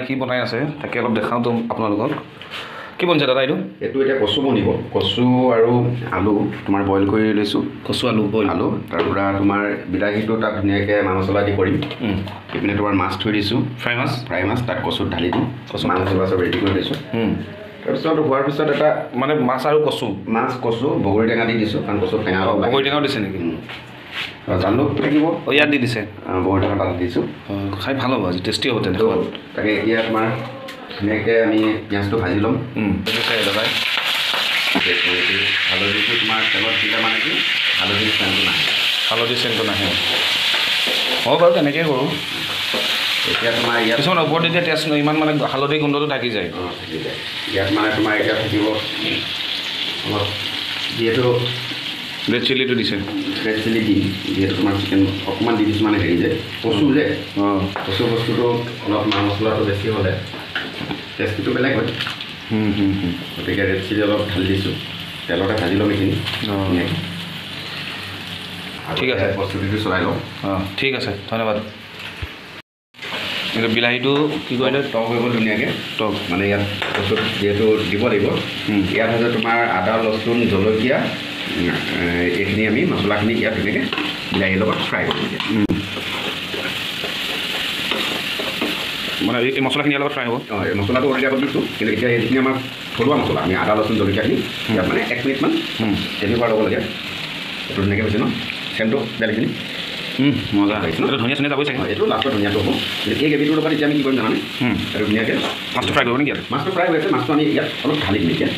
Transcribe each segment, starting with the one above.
কি বনাই আছে তাকে অলপ দেখাওঁ তো আপোনালোকক কি বনিছে দাদা এইটো এতিয়া কচু বনিব কচু আৰু আলু তোমাৰ বইল কৰি লৈছোঁ কচু আলু বইল আলু তাৰ পৰা তোমাৰ বিলাহীটো তাত ধুনীয়াকৈ মা মছলা দি কৰিম এইপিনে তোমাৰ মাছ থৈ দিছোঁ ফ্ৰাই মাছ তাত কচুত ঢালি দিম মা মছলা চব ৰেডি কৰি দিছোঁ তাৰপিছত হোৱাৰ পিছত এটা মানে মাছ আৰু কচু বগৰী টেঙা দি দিছোঁ কাৰণ কচুত টেঙা বগৰী টেঙাও দিছে নেকি জালুক থাকিব ইয়াত দি দিছে বগৰী টেঙা তাত দিছোঁ খাই ভাল হ'ব আজি টেষ্টি হ'ব তেনে তাকে এতিয়া তোমাৰ ধুনীয়াকৈ আমি পিঁয়াজটো ভাজি ল'ম দাদাই হালধিটো তোমাৰ তেলত দিলে মানে কি হালধিৰ চেণ্টটো নাহে হ'ব বাৰু তেনেকৈ কৰোঁ এতিয়া তোমাৰ ইয়াত কিছুমান ওপৰত এতিয়া টেষ্ট ইমান মানে হালধি গোন্ধটো থাকি যায় থাকি যায় ইয়াত মানে তোমাৰ এতিয়া থাকিব অলপ যিহেতু ৰেড চিলিটো দিছে ৰেড চিলি দিম যিহেতু তোমাৰ চিকেন অকণমান দি দিছোঁ মানে হেৰি যে কচু কচু বস্তুটো অলপ মা মছলাটো বেছি হ'লে টেষ্টটো বেলেগ হয় গতিকে ৰেড চিলি অলপ ঢালি দিছোঁ তেলতে ভাজি ল'ম এইখিনি ঠিক আছে প্ৰস্তুতিটো চলাই লওঁ ঠিক আছে ধন্যবাদ বিলাহীটো কি কৰিলে টক হৈ গ'ল ধুনীয়াকৈ টক মানে ইয়াত কচুত যিহেতু দিব লাগিব ইয়াত হৈছে তোমাৰ আদা ৰচুন জলকীয়া এইখিনি আমি মছলাখিনি ইয়াত ধুনীয়াকৈ বিলাহীৰ লগত ফ্ৰাই কৰি দিয়ে মানে এই মছলাখিনি ইয়াৰ লগত ফ্ৰাই হ'ব এই মছলাটো অলৰেডি আগত দিছোঁ কিন্তু এতিয়া এইখিনি আমাৰ থলুৱা মছলা আমি আদা ৰচুন জলকীয়াখিনি ইয়াত মানে 1 মিনিটমান তেনেকুৱা ল'ব লাগে এইটো ধুনীয়াকৈ হৈছে ন চেণ্টটো বেলেগখিনি মজা আহিছে ন ধুনীয়া চুনীয়া যাবই চাগে এইটো লাষ্টত ধুনীয়াটো হ'ব কিন্তু এই গ্ৰেভিটোৰ লগত এতিয়া আমি কি কৰিম জানানে আৰু ধুনীয়াকৈ মাছটো ফ্ৰাই কৰিব নেকি মাছটো ফ্ৰাই হৈ আছে মাছটো আমি ইয়াত অলপ ঢালি দিম এতিয়া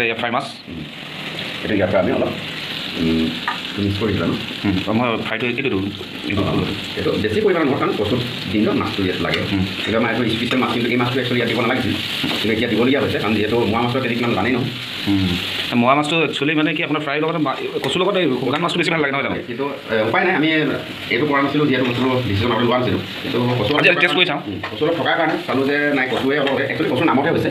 ইয়াত ফ্ৰাই মাছ এইটো ইয়াৰ পৰা আমি অলপ মিক্স কৰি দিলোঁ মই ফ্ৰাইটো এইটো এইটো বেছি পৰিমাণৰ নহয় কাৰণ কচুত দিনত মাছটো ইয়াত লাগে কিন্তু আমাৰ এইটো স্পেচিয়েল মাছ কিন্তু এই মাছটো একচুৱেলি ইয়াত দিব নালাগিছিল কিন্তু এতিয়া দিবলগীয়া হৈছে কাৰণ যিহেতু মোৱা মাছৰ কেজি কিমান জানেই নহয় মোৱা মাছটো একচুৱেলি মানে কি আপোনাৰ ফ্ৰাই লগত কচুৰ লগত এই শুকান মাছটো বেছি ভাল লাগে নহয় জানো কিন্তু উপায় নাই আমি এইটো কৰা নাছিলোঁ যিহেতু কচু ডিচিজন লোৱা নাছিলোঁ কিন্তু কচু টেষ্ট কৰি চাওঁ কচু অলপ থকাৰ কাৰণে চালোঁ যে নাই কচুৱে অলপ একচুৱেলি কচুৰ নামতে হৈছে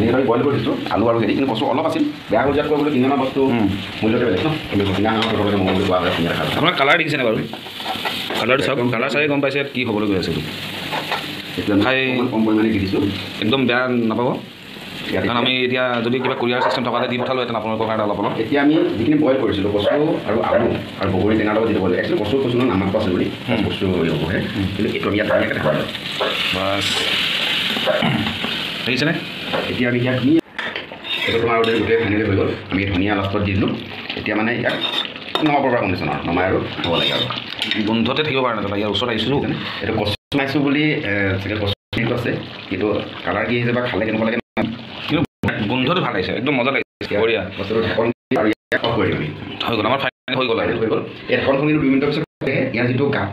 যিহেতু আমি বইল কৰি দিছোঁ আলু আৰু হেৰি কিন্তু কচু অলপ আছিল বেয়া হৈ যোৱাত কৰিবলৈ কিনা বস্তু মূল্যটো বেলেগ ন আপোনাৰ কালাৰ দেখিছেনে বাৰু কালাৰটো চাওক কালাৰ চাই গম পাইছে কি হ'বলৈ গৈ আছে খাই কম পৰিমাণে দি দিছোঁ একদম বেয়া নাপাব কাৰণ আমি এতিয়া যদি কিবা কুৰিয়াৰ চিষ্টেম থকালে দি পঠালোহেঁতেন আপোনালোকৰ কাৰণে অলপ এতিয়া আমি যিখিনি বইল কৰিছিলোঁ কচু আৰু আলু আৰু বগৰী টেঙাৰ লগত দিব লাগিব একচুৱেলি কচুৰ নামত আছে বুলি কচু হ'বহে কিন্তু এইটো ইয়াত ধুনীয়াকৈ দেখা যায় বাছ দেখিছেনে এতিয়া আমি ইয়াত এইটো তোমাৰ গোটেই ফাইনেলি হৈ গ'ল আমি ধুনীয়া লাষ্টত দি দিলোঁ এতিয়া মানে ইয়াত নমাব পৰা কণ্ডিশ্যন আৰু নমাই আৰু হ'ব লাগে আৰু গোন্ধতে থাকিব পৰা নাই ইয়াৰ ওচৰত আহিছিলোঁ এইটো কচু বনাইছোঁ বুলি চাগে কচু আছে কিন্তু কালাৰ কি আহিছে বা খালে কেনেকুৱা লাগে কিন্তু গোন্ধটো ভাল লাগিছে একদম মজা লাগিছে বঢ়িয়া বস্তুটো ঢাকন আৰু ইয়াত অফ কৰি দিম হৈ গ'ল আমাৰ ফাইনেল হৈ গ'ল এই ঢাকনখন কিন্তু 2 মিনিটৰ পিছত ইয়াৰ যিটো গাপ